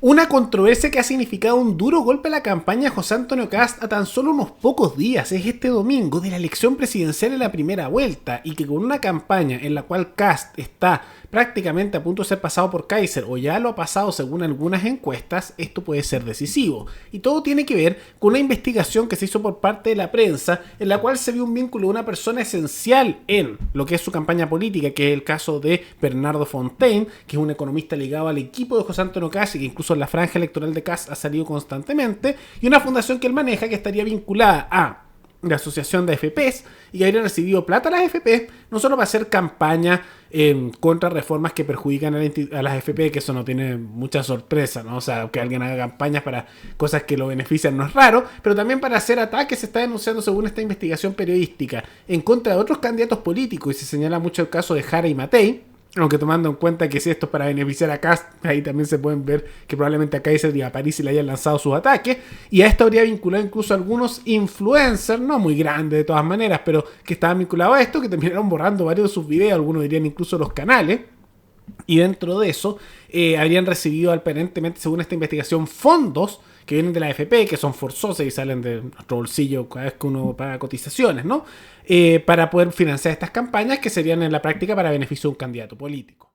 Una controversia que ha significado un duro golpe a la campaña de José Antonio Kast a tan solo unos pocos días es este domingo de la elección presidencial en la primera vuelta, y que con una campaña en la cual Kast está prácticamente a punto de ser pasado por Kaiser o ya lo ha pasado según algunas encuestas, esto puede ser decisivo. Y todo tiene que ver con una investigación que se hizo por parte de la prensa en la cual se vio un vínculo de una persona esencial en lo que es su campaña política, que es el caso de Bernardo Fontaine, que es un economista ligado al equipo de José Antonio Kast y que incluso en la franja electoral de Kast ha salido constantemente, y una fundación que él maneja que estaría vinculada a la asociación de AFPs y que habría recibido plata a las AFP no solo para hacer campaña contra reformas que perjudican a las AFP, que eso no tiene mucha sorpresa, ¿no? O sea, que alguien haga campañas para cosas que lo benefician no es raro, pero también para hacer ataques. Se está denunciando, según esta investigación periodística, en contra de otros candidatos políticos, y se señala mucho el caso de Jara y Matei. Aunque tomando en cuenta que si esto es para beneficiar a Kast, ahí también se pueden ver que probablemente a Kaiser y a París le hayan lanzado sus ataques. Y a esto habría vinculado incluso algunos influencers, no muy grandes de todas maneras, pero que estaban vinculados a esto, que terminaron borrando varios de sus videos, algunos dirían incluso los canales. Y dentro de eso habrían recibido aparentemente, según esta investigación, fondos que vienen de la AFP, que son forzosos y salen de nuestro bolsillo cada vez que uno paga cotizaciones, ¿no? Para poder financiar estas campañas que serían en la práctica para beneficio de un candidato político.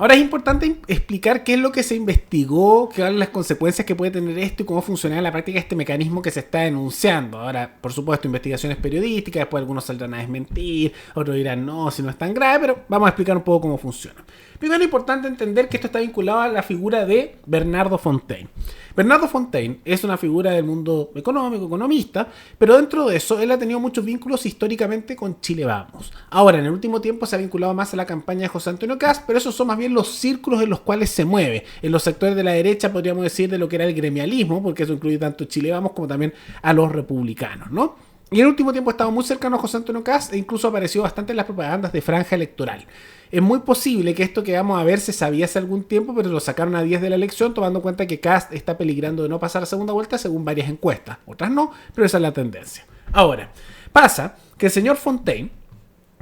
Ahora es importante explicar qué es lo que se investigó, qué son las consecuencias que puede tener esto y cómo funciona en la práctica este mecanismo que se está denunciando. Ahora, por supuesto, investigaciones periodísticas, después algunos saldrán a desmentir, otros dirán no, si no es tan grave, pero vamos a explicar un poco cómo funciona. Primero es importante entender que esto está vinculado a la figura de Bernardo Fontaine. Bernardo Fontaine es una figura del mundo económico, economista, pero dentro de eso él ha tenido muchos vínculos históricamente con Chile Vamos. Ahora, en el último tiempo se ha vinculado más a la campaña de José Antonio Kast, pero esos son más bien los círculos en los cuales se mueve. En los sectores de la derecha podríamos decir de lo que era el gremialismo, porque eso incluye tanto Chile Vamos como también a los republicanos, ¿no? Y en el último tiempo ha estado muy cercano a José Antonio Kast e incluso apareció bastante en las propagandas de franja electoral. Es muy posible que esto que vamos a ver se sabía hace algún tiempo, pero lo sacaron a 10 de la elección, tomando en cuenta que Kast está peligrando de no pasar a segunda vuelta según varias encuestas. Otras no, pero esa es la tendencia. Ahora, pasa que el señor Fontaine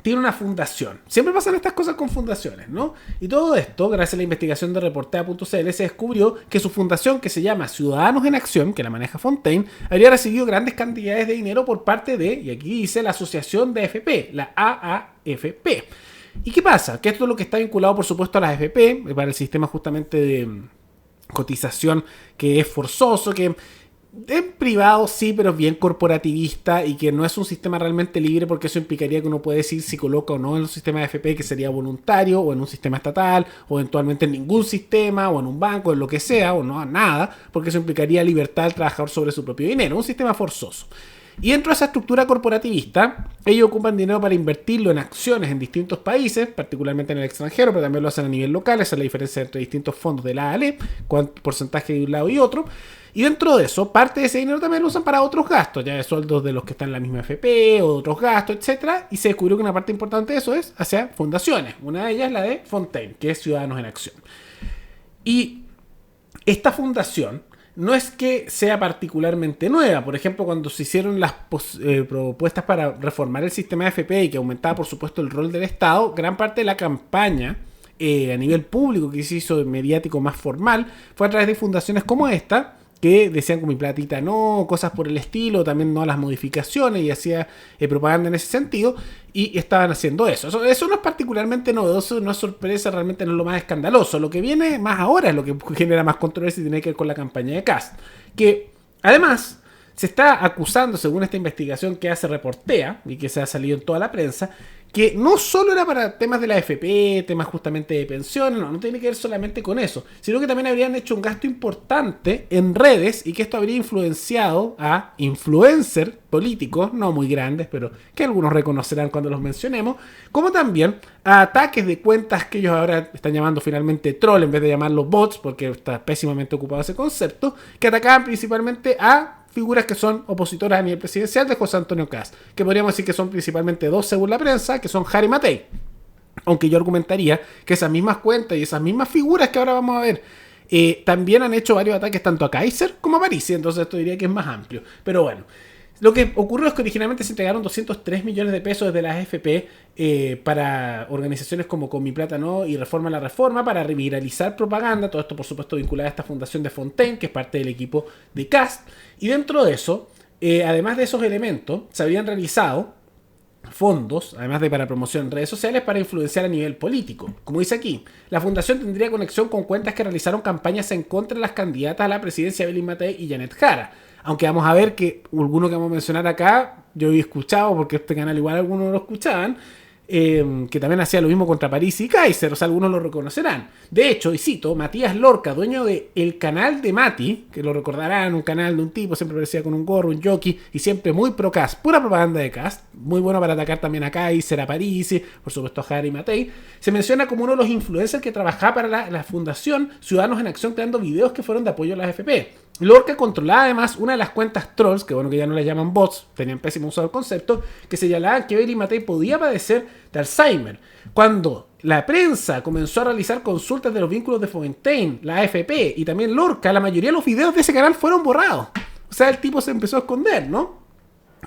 tiene una fundación. Siempre pasan estas cosas con fundaciones, ¿no? Y todo esto, gracias a la investigación de Reportea.cl, se descubrió que su fundación, que se llama Ciudadanos en Acción, que la maneja Fontaine, habría recibido grandes cantidades de dinero por parte de, y aquí dice, la asociación de AFP, la AAFP. ¿Y qué pasa? Que esto es lo que está vinculado, por supuesto, a las AFP, para el sistema justamente de cotización que es forzoso, que en privado sí, pero bien corporativista, y que no es un sistema realmente libre, porque eso implicaría que uno puede decir si coloca o no en un sistema de AFP, que sería voluntario, o en un sistema estatal, o eventualmente en ningún sistema, o en un banco, en lo que sea, o no a nada, porque eso implicaría libertad del trabajador sobre su propio dinero, un sistema forzoso. Y dentro de esa estructura corporativista, ellos ocupan dinero para invertirlo en acciones en distintos países, particularmente en el extranjero, pero también lo hacen a nivel local. Esa es la diferencia entre distintos fondos de la ALE, cuánto porcentaje de un lado y otro. Y dentro de eso, parte de ese dinero también lo usan para otros gastos, ya de sueldos de los que están en la misma FP, o otros gastos, etc. Y se descubrió que una parte importante de eso es hacia fundaciones. Una de ellas es la de Fontaine, que es Ciudadanos en Acción. Y esta fundación no es que sea particularmente nueva. Por ejemplo, cuando se hicieron las propuestas para reformar el sistema de AFP y que aumentaba, por supuesto, el rol del Estado, gran parte de la campaña a nivel público que se hizo mediático más formal fue a través de fundaciones como esta, que decían con mi platita no, cosas por el estilo, también no a las modificaciones, y hacía propaganda en ese sentido, y estaban haciendo eso. Eso no es particularmente novedoso, no es sorpresa, realmente no es lo más escandaloso. Lo que viene más ahora es lo que genera más controversia y tiene que ver con la campaña de Kast, que además se está acusando, según esta investigación que hace Reportea y que se ha salido en toda la prensa, que no solo era para temas de la AFP, temas justamente de pensiones, no tiene que ver solamente con eso, sino que también habrían hecho un gasto importante en redes y que esto habría influenciado a influencers políticos, no muy grandes, pero que algunos reconocerán cuando los mencionemos, como también a ataques de cuentas que ellos ahora están llamando finalmente troll en vez de llamarlos bots, porque está pésimamente ocupado ese concepto, que atacaban principalmente a figuras que son opositoras a nivel presidencial de José Antonio Kast, que podríamos decir que son principalmente dos según la prensa, que son Jara y Matei. Aunque yo argumentaría que esas mismas cuentas y esas mismas figuras que ahora vamos a ver también han hecho varios ataques tanto a Kaiser como a París, entonces esto diría que es más amplio. Pero bueno, Lo que ocurrió es que originalmente se entregaron 203 millones de pesos desde las AFP para organizaciones como Con Mi Plata No y Reforma la Reforma para reviralizar propaganda. Todo esto, por supuesto, vinculado a esta fundación de Fontaine, que es parte del equipo de Kast. Y dentro de eso, además de esos elementos, se habían realizado fondos, además de para promoción en redes sociales, para influenciar a nivel político. Como dice aquí, la fundación tendría conexión con cuentas que realizaron campañas en contra de las candidatas a la presidencia Evelyn Matei y Janet Jara. Aunque vamos a ver que alguno que vamos a mencionar acá, yo había escuchado, porque este canal igual algunos lo escuchaban, que también hacía lo mismo contra París y Kaiser, o sea, algunos lo reconocerán. De hecho, y cito, Matías Lorca, dueño de el canal de Mati, que lo recordarán, un canal de un tipo, siempre parecía con un gorro, un jockey, y siempre muy pro Kast, pura propaganda de Kast, muy bueno para atacar también a Kaiser, a París, por supuesto a Jara y Matei. Se menciona como uno de los influencers que trabajaba para la fundación Ciudadanos en Acción, creando videos que fueron de apoyo a la AFP. Lorca controlaba además una de las cuentas trolls, que bueno que ya no las llaman bots, tenían pésimo uso del concepto, que señalaban que Evelyn Matei podía padecer de Alzheimer. Cuando la prensa comenzó a realizar consultas de los vínculos de Fontaine, la AFP y también Lorca, la mayoría de los videos de ese canal fueron borrados. O sea, el tipo se empezó a esconder, ¿no?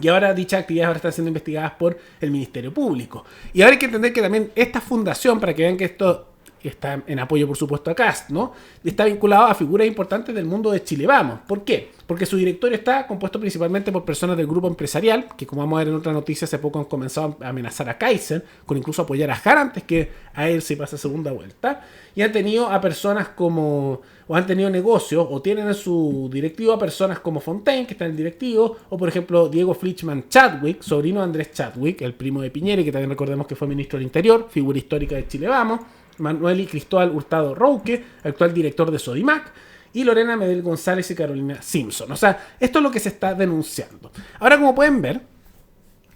Y ahora dichas actividades ahora están siendo investigadas por el Ministerio Público. Y ahora hay que entender que también esta fundación, para que vean que esto está en apoyo, por supuesto, a Kast, ¿no? Está vinculado a figuras importantes del mundo de Chile Vamos. ¿Por qué? Porque su directorio está compuesto principalmente por personas del grupo empresarial, que como vamos a ver en otra noticia, hace poco han comenzado a amenazar a Kaiser, con incluso apoyar a Jara antes que a él se pase segunda vuelta. Y han tenido a personas como, o han tenido negocios, o tienen en su directivo a personas como Fontaine, que está en el directivo, o por ejemplo Diego Flichman Chadwick, sobrino de Andrés Chadwick, el primo de Piñera, que también recordemos que fue ministro del Interior, figura histórica de Chile Vamos. Manuel y Cristóbal Hurtado Rouque, actual director de Sodimac, y Lorena Medel González y Carolina Simpson. O sea, esto es lo que se está denunciando. Ahora, como pueden ver,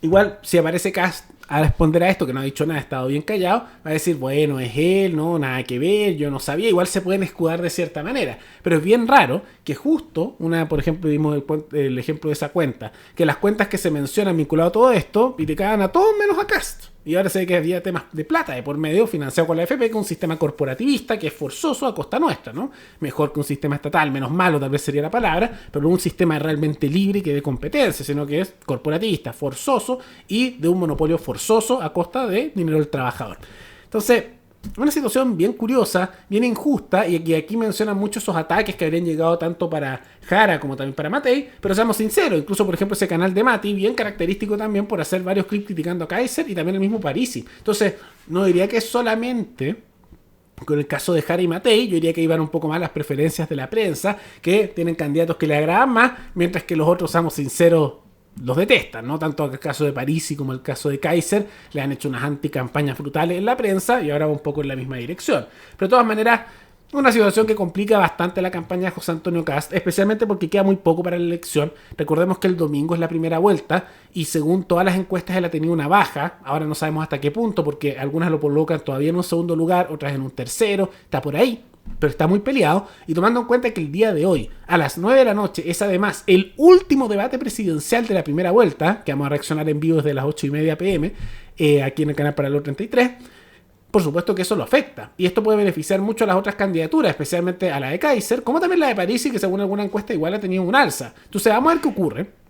igual si aparece Kast a responder a esto, que no ha dicho nada, ha estado bien callado, va a decir, bueno, es él, no, nada que ver, yo no sabía, igual se pueden escudar de cierta manera. Pero es bien raro que justo, por ejemplo, vimos el ejemplo de esa cuenta, que las cuentas que se mencionan vinculadas a todo esto, y te cagan a todos menos a Kast. Y ahora se ve que había temas de plata de por medio financiado con la AFP, que es un sistema corporativista que es forzoso a costa nuestra, ¿no? Mejor que un sistema estatal, menos malo tal vez sería la palabra, pero no un sistema realmente libre que de competencia, sino que es corporativista, forzoso y de un monopolio forzoso a costa de dinero del trabajador. Entonces, una situación bien curiosa, bien injusta, y aquí mencionan mucho esos ataques que habrían llegado tanto para Jara como también para Matei, pero seamos sinceros, incluso por ejemplo ese canal de Mati, bien característico también por hacer varios clips criticando a Kaiser y también el mismo Parisi. Entonces, no diría que solamente con el caso de Jara y Matei, yo diría que iban un poco más las preferencias de la prensa, que tienen candidatos que le agradan más, mientras que los otros, seamos sinceros, los detestan, ¿no? Tanto el caso de Parisi como el caso de Kaiser le han hecho unas anticampañas brutales en la prensa y ahora va un poco en la misma dirección. Pero de todas maneras, una situación que complica bastante la campaña de José Antonio Kast, especialmente porque queda muy poco para la elección. Recordemos que el domingo es la primera vuelta y según todas las encuestas él ha tenido una baja. Ahora no sabemos hasta qué punto porque algunas lo colocan todavía en un segundo lugar, otras en un tercero, está por ahí. Pero está muy peleado, y tomando en cuenta que el día de hoy, a las 9 de la noche, es además el último debate presidencial de la primera vuelta, que vamos a reaccionar en vivo desde las 8:30 p.m., aquí en el canal Paralelo 33, por supuesto que eso lo afecta. Y esto puede beneficiar mucho a las otras candidaturas, especialmente a la de Kaiser, como también la de Parisi, que según alguna encuesta igual ha tenido un alza. Entonces vamos a ver qué ocurre.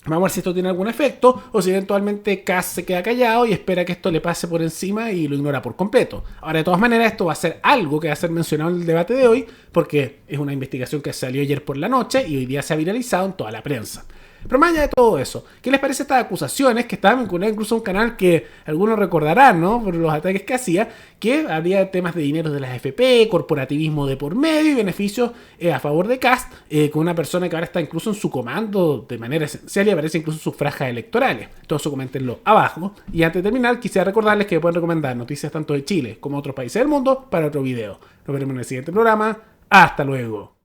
Vamos a ver si esto tiene algún efecto o si eventualmente Kast se queda callado y espera que esto le pase por encima y lo ignora por completo. Ahora, de todas maneras, esto va a ser algo que va a ser mencionado en el debate de hoy porque es una investigación que salió ayer por la noche y hoy día se ha viralizado en toda la prensa. Pero más allá de todo eso, ¿qué les parece estas acusaciones que estaban vinculadas incluso a un canal que algunos recordarán, ¿no? Por los ataques que hacía, que habría temas de dinero de las AFP, corporativismo de por medio y beneficios a favor de Kast, con una persona que ahora está incluso en su comando de manera esencial y aparece incluso en sus franjas electorales? Todo eso coméntenlo abajo. Y antes de terminar, quisiera recordarles que pueden recomendar noticias tanto de Chile como de otros países del mundo para otro video. Nos veremos en el siguiente programa. ¡Hasta luego!